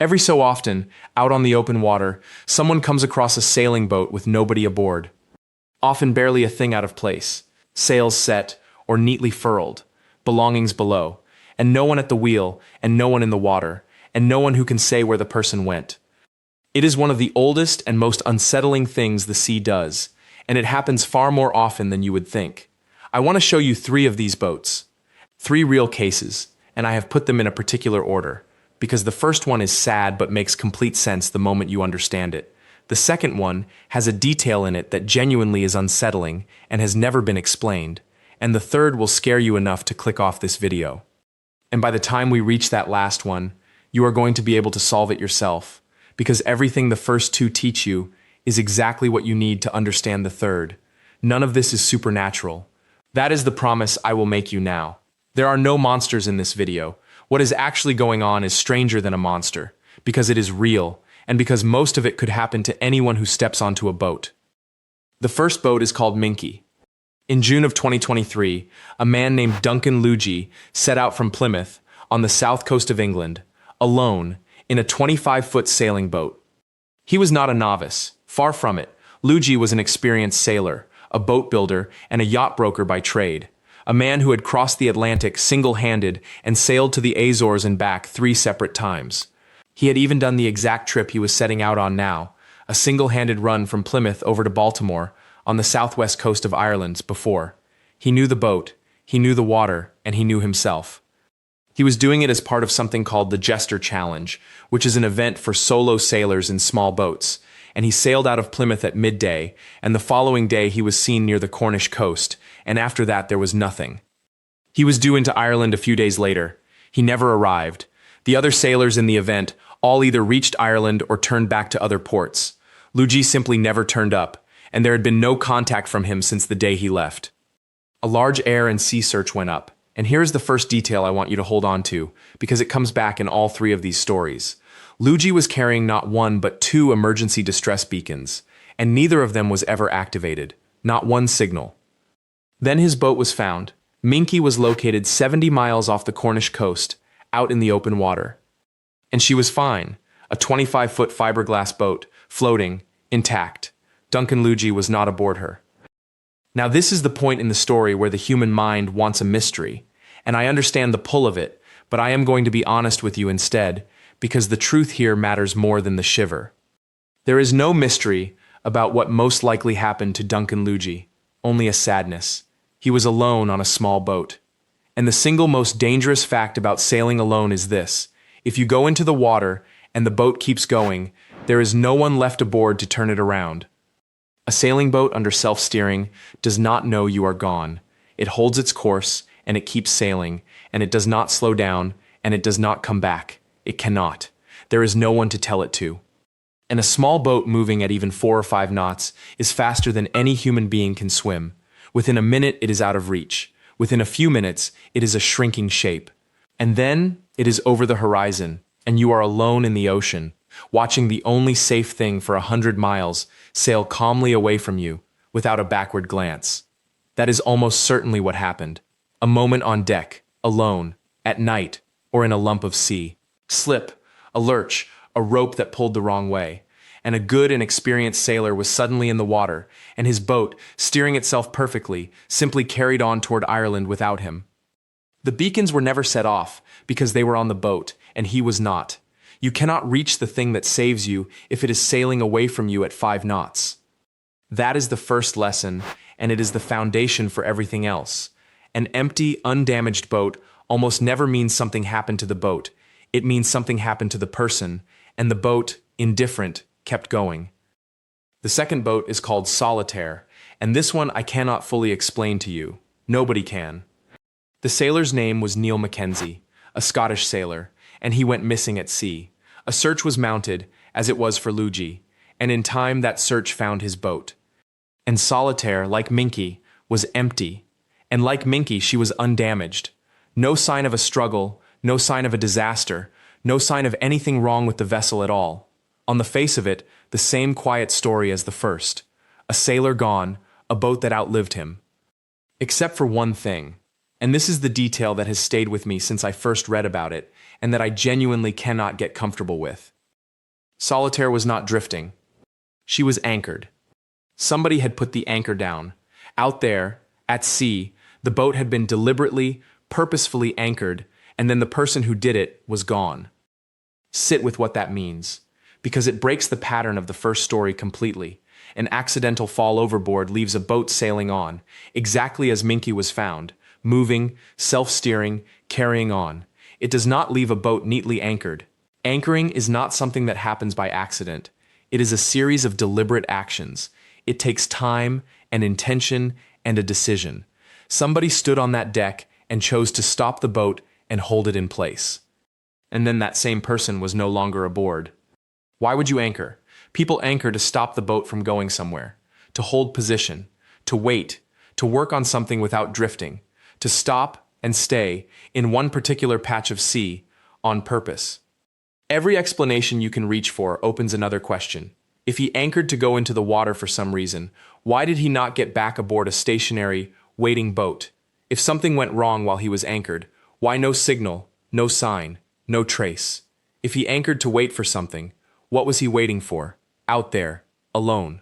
Every so often, out on the open water, someone comes across a sailing boat with nobody aboard. Often barely a thing out of place, sails set or neatly furled, belongings below, and no one at the wheel, and no one in the water, and no one who can say where the person went. It is one of the oldest and most unsettling things the sea does, and it happens far more often than you would think. I want to show you 3 of these boats. 3 real cases, and I have put them in a particular order, because the first one is sad but makes complete sense the moment you understand it. The second one has a detail in it that genuinely is unsettling and has never been explained, and the third will scare you enough to click off this video. And by the time we reach that last one, you are going to be able to solve it yourself, because everything the first 2 teach you is exactly what you need to understand the third. None of this is supernatural. That is the promise I will make you now. There are no monsters in this video. What is actually going on is stranger than a monster, because it is real, and because most of it could happen to anyone who steps onto a boat. The first boat is called Minky. In June of 2023, a man named Duncan Luigi set out from Plymouth, on the south coast of England, alone, in a 25-foot sailing boat. He was not a novice. Far from it. Luigi was an experienced sailor, a boat builder, and a yacht broker by trade. A man who had crossed the Atlantic single-handed and sailed to the Azores and back 3 separate times. He had even done the exact trip he was setting out on now, a single-handed run from Plymouth over to Baltimore, on the southwest coast of Ireland, before. He knew the boat, he knew the water, and he knew himself. He was doing it as part of something called the Jester Challenge, which is an event for solo sailors in small boats, and he sailed out of Plymouth at midday, and the following day he was seen near the Cornish coast, and after that there was nothing. He was due into Ireland a few days later. He never arrived. The other sailors in the event all either reached Ireland or turned back to other ports. Luigi simply never turned up, and there had been no contact from him since the day he left. A large air and sea search went up, and here is the first detail I want you to hold on to, because it comes back in all 3 of these stories. Luigi was carrying not 1 but 2 emergency distress beacons, and neither of them was ever activated, not 1 signal. Then his boat was found. Minky was located 70 miles off the Cornish coast, out in the open water. And she was fine, a 25-foot fiberglass boat, floating, intact. Duncan Luigi was not aboard her. Now this is the point in the story where the human mind wants a mystery, and I understand the pull of it, but I am going to be honest with you instead, because the truth here matters more than the shiver. There is no mystery about what most likely happened to Duncan Luigi, only a sadness. He was alone on a small boat. And the single most dangerous fact about sailing alone is this: if you go into the water and the boat keeps going, there is no one left aboard to turn it around. A sailing boat under self-steering does not know you are gone. It holds its course, and it keeps sailing, and it does not slow down, and it does not come back. It cannot. There is no one to tell it to. And a small boat moving at even 4 or 5 knots is faster than any human being can swim. Within a minute, it is out of reach. Within a few minutes, it is a shrinking shape. And then, it is over the horizon, and you are alone in the ocean, watching the only safe thing for 100 miles sail calmly away from you, without a backward glance. That is almost certainly what happened. A moment on deck, alone, at night, or in a lump of sea. Slip, a lurch, a rope that pulled the wrong way, and a good and experienced sailor was suddenly in the water, and his boat, steering itself perfectly, simply carried on toward Ireland without him. The beacons were never set off, because they were on the boat, and he was not. You cannot reach the thing that saves you if it is sailing away from you at 5 knots. That is the first lesson, and it is the foundation for everything else. An empty, undamaged boat almost never means something happened to the boat. It means something happened to the person, and the boat, indifferent, kept going. The second boat is called Solitaire, and this one I cannot fully explain to you. Nobody can. The sailor's name was Neil Mackenzie, a Scottish sailor, and he went missing at sea. A search was mounted, as it was for Luigi, and in time that search found his boat. And Solitaire, like Minky, was empty, and like Minky, she was undamaged. No sign of a struggle, no sign of a disaster, no sign of anything wrong with the vessel at all. On the face of it, the same quiet story as the first. A sailor gone, a boat that outlived him. Except for one thing, And this is the detail that has stayed with me since I first read about it, and that I genuinely cannot get comfortable with. Solitaire was not drifting. She was anchored. Somebody had put the anchor down. Out there, at sea, the boat had been deliberately, purposefully anchored, and then the person who did it was gone. Sit with what that means, because it breaks the pattern of the first story completely. An accidental fall overboard leaves a boat sailing on, exactly as Minky was found, moving, self-steering, carrying on. It does not leave a boat neatly anchored. Anchoring is not something that happens by accident. It is a series of deliberate actions. It takes time and intention and a decision. Somebody stood on that deck and chose to stop the boat and hold it in place. And then that same person was no longer aboard. Why would you anchor? People anchor to stop the boat from going somewhere, to hold position, to wait, to work on something without drifting, to stop and stay in one particular patch of sea on purpose. Every explanation you can reach for opens another question. If he anchored to go into the water for some reason, why did he not get back aboard a stationary, waiting boat? If something went wrong while he was anchored, why no signal, no sign, no trace? If he anchored to wait for something, what was he waiting for? Out there, alone.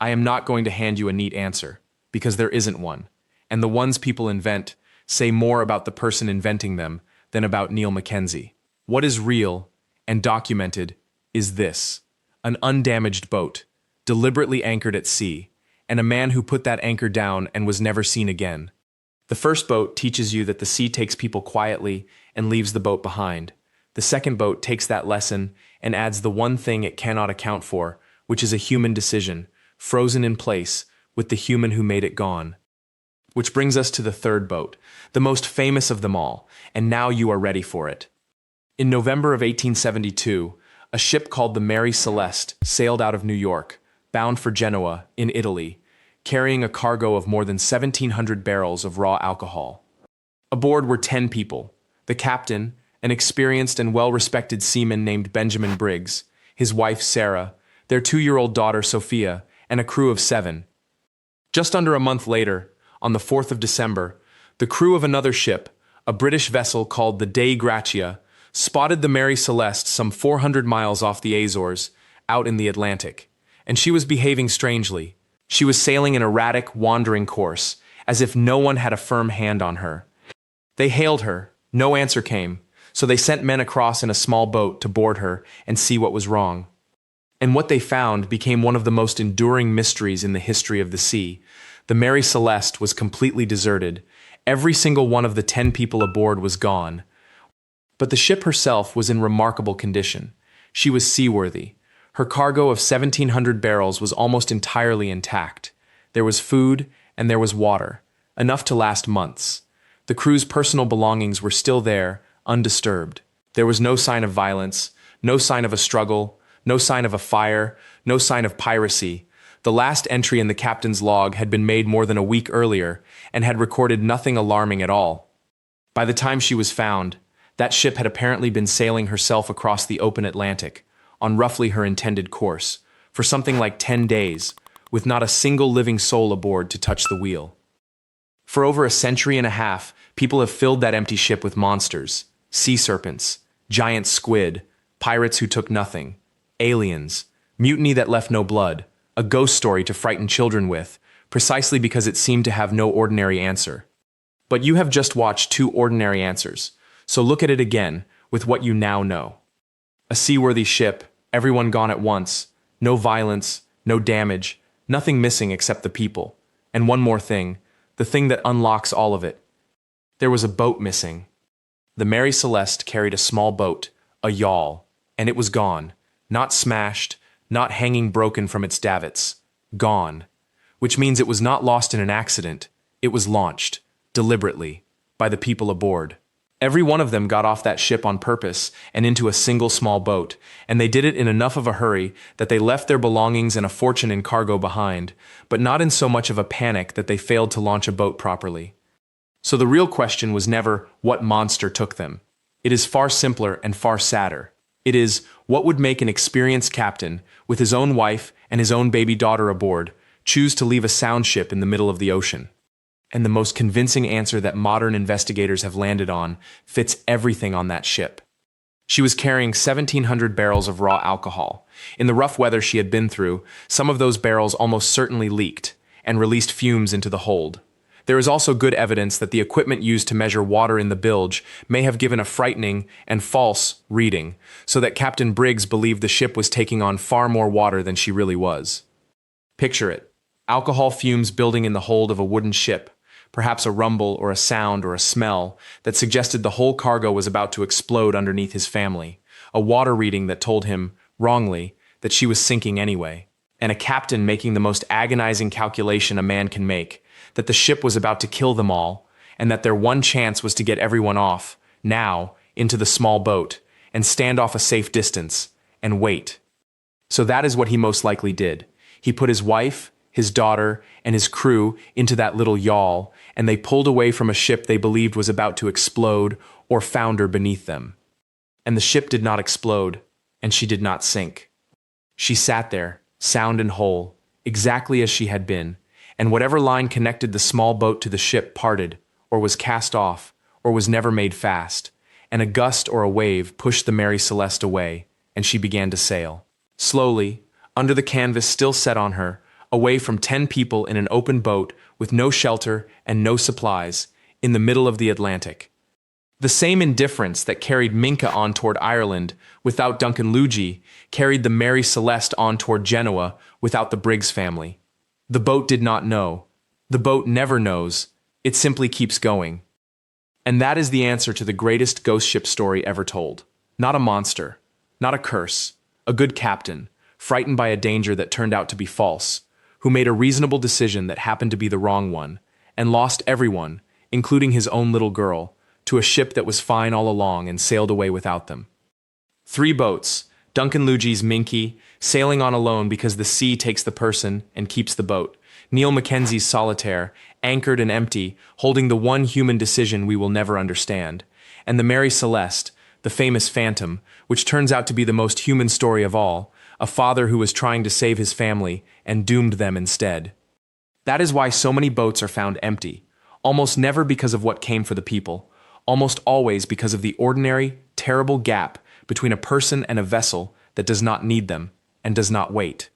I am not going to hand you a neat answer, because there isn't one, and the ones people invent say more about the person inventing them than about Neil Mackenzie. What is real and documented is this: an undamaged boat, deliberately anchored at sea, and a man who put that anchor down and was never seen again. The first boat teaches you that the sea takes people quietly and leaves the boat behind. The second boat takes that lesson and adds the one thing it cannot account for, which is a human decision, frozen in place, with the human who made it gone. Which brings us to the third boat, the most famous of them all, and now you are ready for it. In November of 1872, a ship called the Mary Celeste sailed out of New York, bound for Genoa, in Italy, carrying a cargo of more than 1,700 barrels of raw alcohol. Aboard were 10 people: the captain, an experienced and well-respected seaman named Benjamin Briggs, his wife Sarah, their 2-year-old daughter Sophia, and a crew of 7. Just under a month later, on the 4th of December, the crew of another ship, a British vessel called the Dei Gratia, spotted the Mary Celeste some 400 miles off the Azores, out in the Atlantic. And she was behaving strangely. She was sailing an erratic, wandering course, as if no one had a firm hand on her. They hailed her. No answer came, so they sent men across in a small boat to board her and see what was wrong. And what they found became one of the most enduring mysteries in the history of the sea. The Mary Celeste was completely deserted. Every single one of the 10 people aboard was gone. But the ship herself was in remarkable condition. She was seaworthy. Her cargo of 1,700 barrels was almost entirely intact. There was food and there was water, enough to last months. The crew's personal belongings were still there, undisturbed. There was no sign of violence, no sign of a struggle, no sign of a fire, no sign of piracy. The last entry in the captain's log had been made more than a week earlier and had recorded nothing alarming at all. By the time she was found, that ship had apparently been sailing herself across the open Atlantic, on roughly her intended course, for something like 10 days, with not a single living soul aboard to touch the wheel. For over a century and a half, people have filled that empty ship with monsters, sea serpents, giant squid, pirates who took nothing, aliens, mutiny that left no blood, a ghost story to frighten children with, precisely because it seemed to have no ordinary answer. But you have just watched 2 ordinary answers, so look at it again with what you now know. A seaworthy ship, everyone gone at once, no violence, no damage, nothing missing except the people. And one more thing, the thing that unlocks all of it. There was a boat missing. The Mary Celeste carried a small boat, a yawl, and it was gone. Not smashed, not hanging broken from its davits. Gone. Which means it was not lost in an accident. It was launched, deliberately, by the people aboard. Every one of them got off that ship on purpose and into a single small boat, and they did it in enough of a hurry that they left their belongings and a fortune in cargo behind, but not in so much of a panic that they failed to launch a boat properly. So the real question was never what monster took them. It is far simpler and far sadder. It is, what would make an experienced captain, with his own wife and his own baby daughter aboard, choose to leave a sound ship in the middle of the ocean? and the most convincing answer that modern investigators have landed on, fits everything on that ship. She was carrying 1,700 barrels of raw alcohol. In the rough weather she had been through, some of those barrels almost certainly leaked and released fumes into the hold. There is also good evidence that the equipment used to measure water in the bilge may have given a frightening and false reading, so that Captain Briggs believed the ship was taking on far more water than she really was. Picture it. Alcohol fumes building in the hold of a wooden ship, perhaps a rumble or a sound or a smell that suggested the whole cargo was about to explode underneath his family, a water reading that told him, wrongly, that she was sinking anyway, and a captain making the most agonizing calculation a man can make, that the ship was about to kill them all, and that their one chance was to get everyone off, now, into the small boat, and stand off a safe distance, and wait. So that is what he most likely did. He put his wife, his daughter, and his crew into that little yawl, and they pulled away from a ship they believed was about to explode or founder beneath them. And the ship did not explode, and she did not sink. She sat there, sound and whole, exactly as she had been, and whatever line connected the small boat to the ship parted, or was cast off, or was never made fast, and a gust or a wave pushed the Mary Celeste away, and she began to sail. Slowly, under the canvas still set on her, away from 10 people in an open boat with no shelter and no supplies, in the middle of the Atlantic. The same indifference that carried Minky on toward Ireland without Duncan Luigi carried the Mary Celeste on toward Genoa without the Briggs family. The boat did not know. The boat never knows. It simply keeps going. And that is the answer to the greatest ghost ship story ever told. Not a monster, not a curse, a good captain, frightened by a danger that turned out to be false, who made a reasonable decision that happened to be the wrong one, and lost everyone, including his own little girl, to a ship that was fine all along and sailed away without them. 3 boats, Duncan Luigi's Minky, sailing on alone because the sea takes the person and keeps the boat. Neil Mackenzie's Solitaire, anchored and empty, holding the one human decision we will never understand. And the Mary Celeste, the famous phantom, which turns out to be the most human story of all, a father who was trying to save his family and doomed them instead. That is why so many boats are found empty, almost never because of what came for the people, almost always because of the ordinary, terrible gap between a person and a vessel that does not need them and does not wait.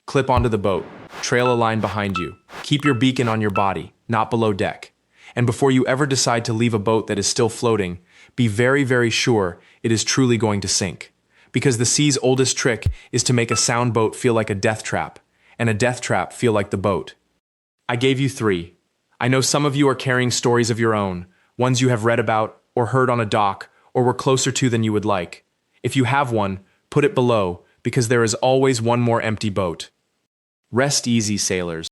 Clip onto the boat, trail a line behind you, keep your beacon on your body, not below deck. And before you ever decide to leave a boat that is still floating, be very, very sure it is truly going to sink. Because the sea's oldest trick is to make a sound boat feel like a death trap, and a death trap feel like the boat. I gave you 3. I know some of you are carrying stories of your own, ones you have read about, or heard on a dock, or were closer to than you would like. If you have one, put it below, because there is always one more empty boat. Rest easy, sailors.